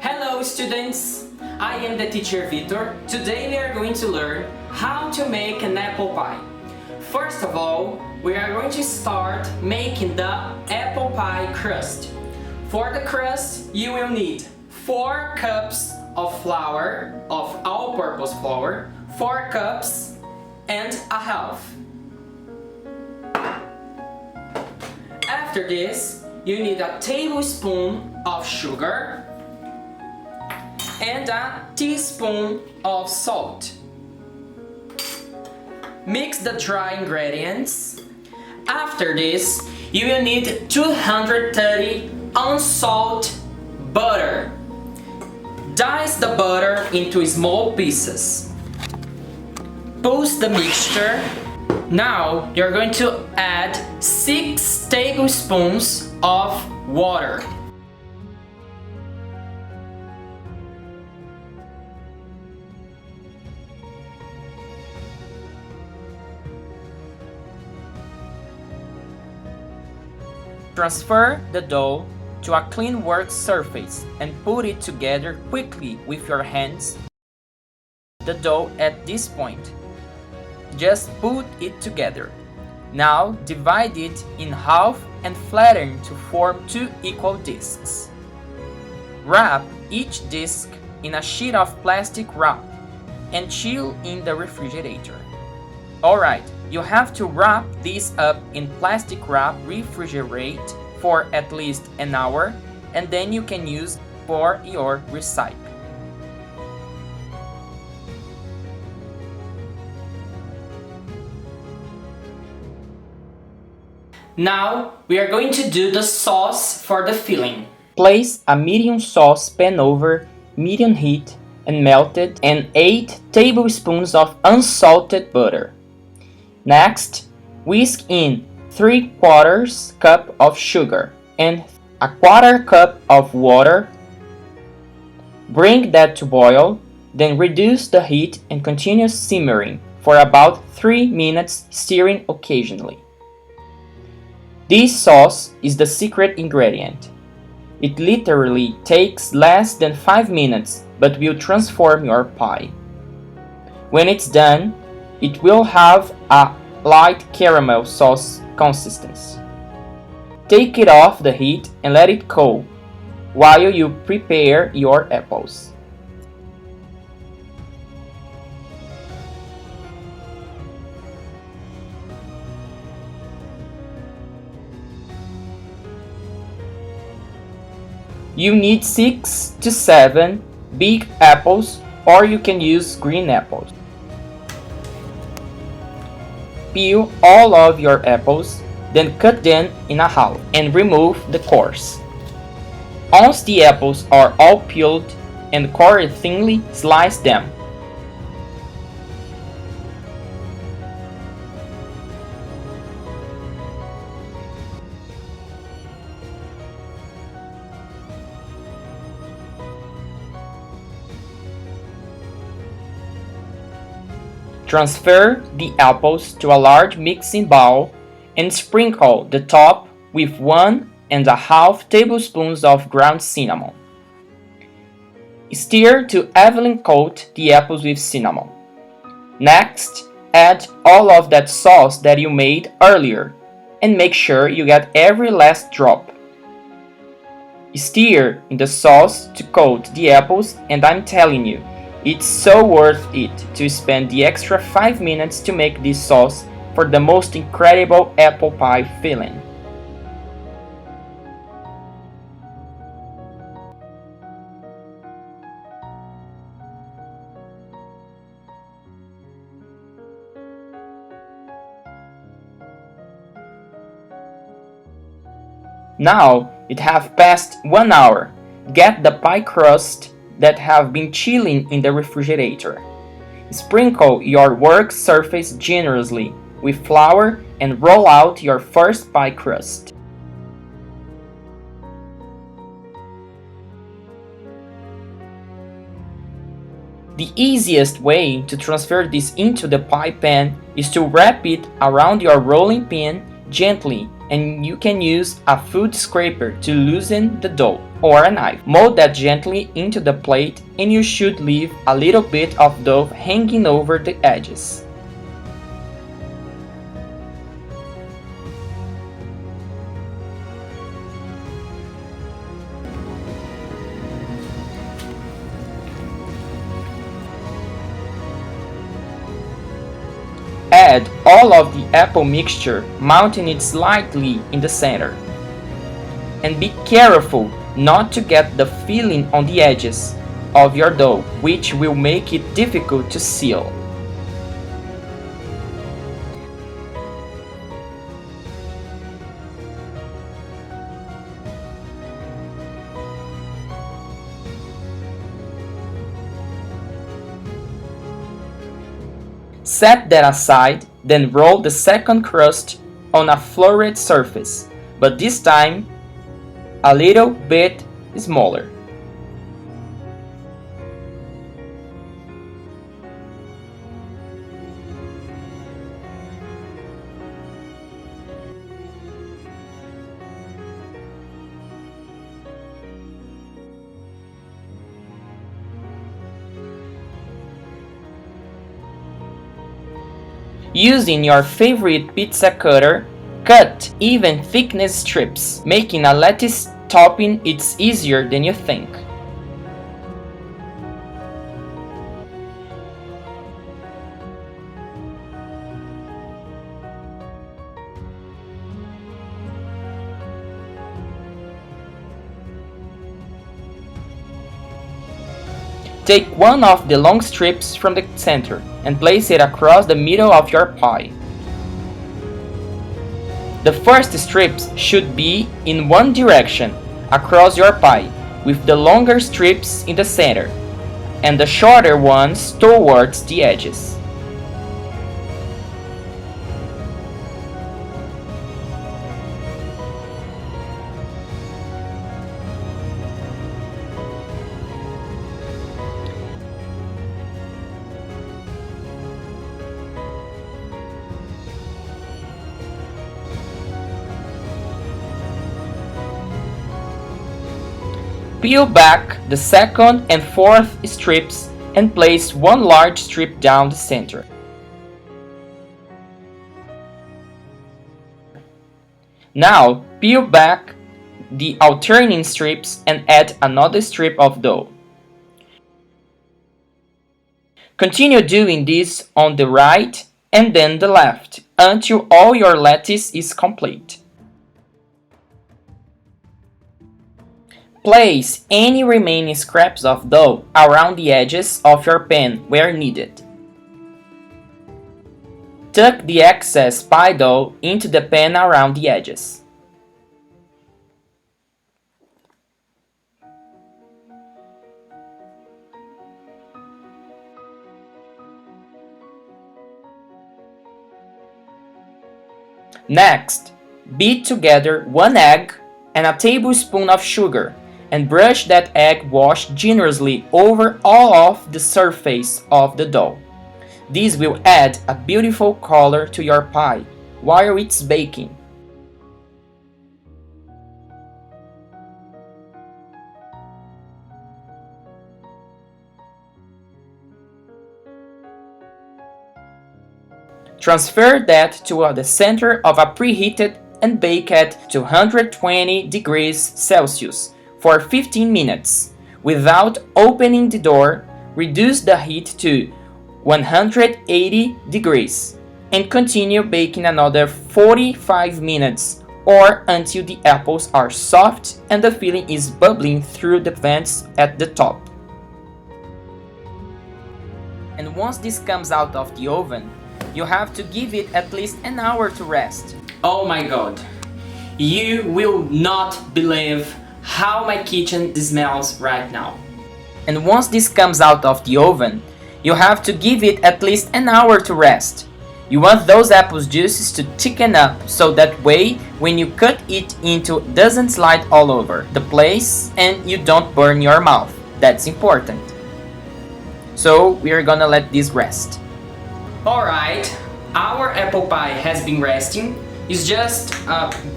Hello students, I am the teacher Victor. Today we are going to learn how to make an apple pie. First of all, we are going to start making the apple pie crust. For the crust, you will need 4 cups of flour, of all-purpose flour, 4 cups and a half. After this, you need a tablespoon of sugar and a teaspoon of salt. Mix the dry ingredients. After this, you will need 230 unsalted butter. Dice the butter into small pieces. Pulse the mixture. Now you're going to add 6 tablespoons of water. Transfer the dough to a clean work surface and put it together quickly with your hands. The dough at this point. Just put it together. Now divide it in half and flatten to form 2 equal discs. Wrap each disc in a sheet of plastic wrap and chill in the refrigerator. Alright, you have to wrap this up in plastic wrap, refrigerate for at least an hour, and then you can use for your recipe. Now we are going to do the sauce for the filling. Place a medium sauce pan over medium heat and melted and 8 tablespoons of unsalted butter. Next, whisk in 3/4 cup of sugar and 1/4 cup of water. Bring that to boil, then reduce the heat and continue simmering for about 3 minutes, stirring occasionally. This sauce is the secret ingredient. It literally takes less than 5 minutes but will transform your pie. When it's done, it will have a light caramel sauce consistency. Take it off the heat and let it cool while you prepare your apples. You need 6 to 7 big apples, or you can use green apples. Peel all of your apples, then cut them in half and remove the cores. Once the apples are all peeled and cored thinly, slice them. Transfer the apples to a large mixing bowl and sprinkle the top with 1.5 tablespoons of ground cinnamon. Stir to evenly coat the apples with cinnamon. Next, add all of that sauce that you made earlier and make sure you get every last drop. Stir in the sauce to coat the apples, and I'm telling you, it's so worth it to spend the extra 5 minutes to make this sauce for the most incredible apple pie filling. Now it has passed 1 hour. Get the pie crust that have been chilling in the refrigerator. Sprinkle your work surface generously with flour and roll out your first pie crust. The easiest way to transfer this into the pie pan is to wrap it around your rolling pin gently, and you can use a food scraper to loosen the dough. or a knife. Mold that gently into the plate and you should leave a little bit of dough hanging over the edges. Add all of the apple mixture, mounting it slightly in the center. And be careful not to get the filling on the edges of your dough, which will make it difficult to seal. Set that aside, then roll the second crust on a floured surface, but this time a little bit smaller. Using your favorite pizza cutter, cut even thickness strips, making a lettuce topping it's easier than you think. Take one of the long strips from the center and place it across the middle of your pie. The first strips should be in one direction across your pie, with the longer strips in the center, and the shorter ones towards the edges. Peel back the second and fourth strips and place one large strip down the center. Now peel back the alternating strips and add another strip of dough. Continue doing this on the right and then the left until all your lettuce is complete. Place any remaining scraps of dough around the edges of your pan where needed. Tuck the excess pie dough into the pan around the edges. Next, beat together 1 egg and a tablespoon of sugar, and brush that egg wash generously over all of the surface of the dough. This will add a beautiful color to your pie while it's baking. Transfer that to the center of a preheated and bake at 220 degrees Celsius for 15 minutes. Without opening the door, reduce the heat to 180 degrees and continue baking another 45 minutes or until the apples are soft and the filling is bubbling through the vents at the top. And once this comes out of the oven, you have to give it at least an hour to rest. Oh my god, you will not believe how my kitchen smells right now. And once this comes out of the oven, you have to give it at least an hour to rest. You want those apple juices to thicken up so that way when you cut it into it doesn't slide all over the place and you don't burn your mouth. That's important. So we are gonna let this rest. Alright, our apple pie has been resting. It's just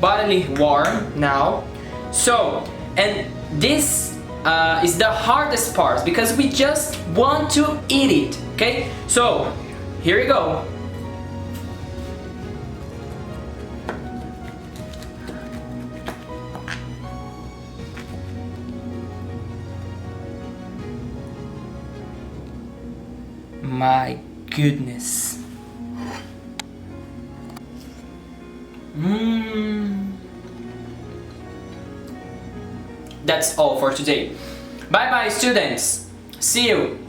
bodily warm now. So, and this is the hardest part because we just want to eat it, okay? So, here you go. My goodness. That's all for today. Bye bye, students. See you.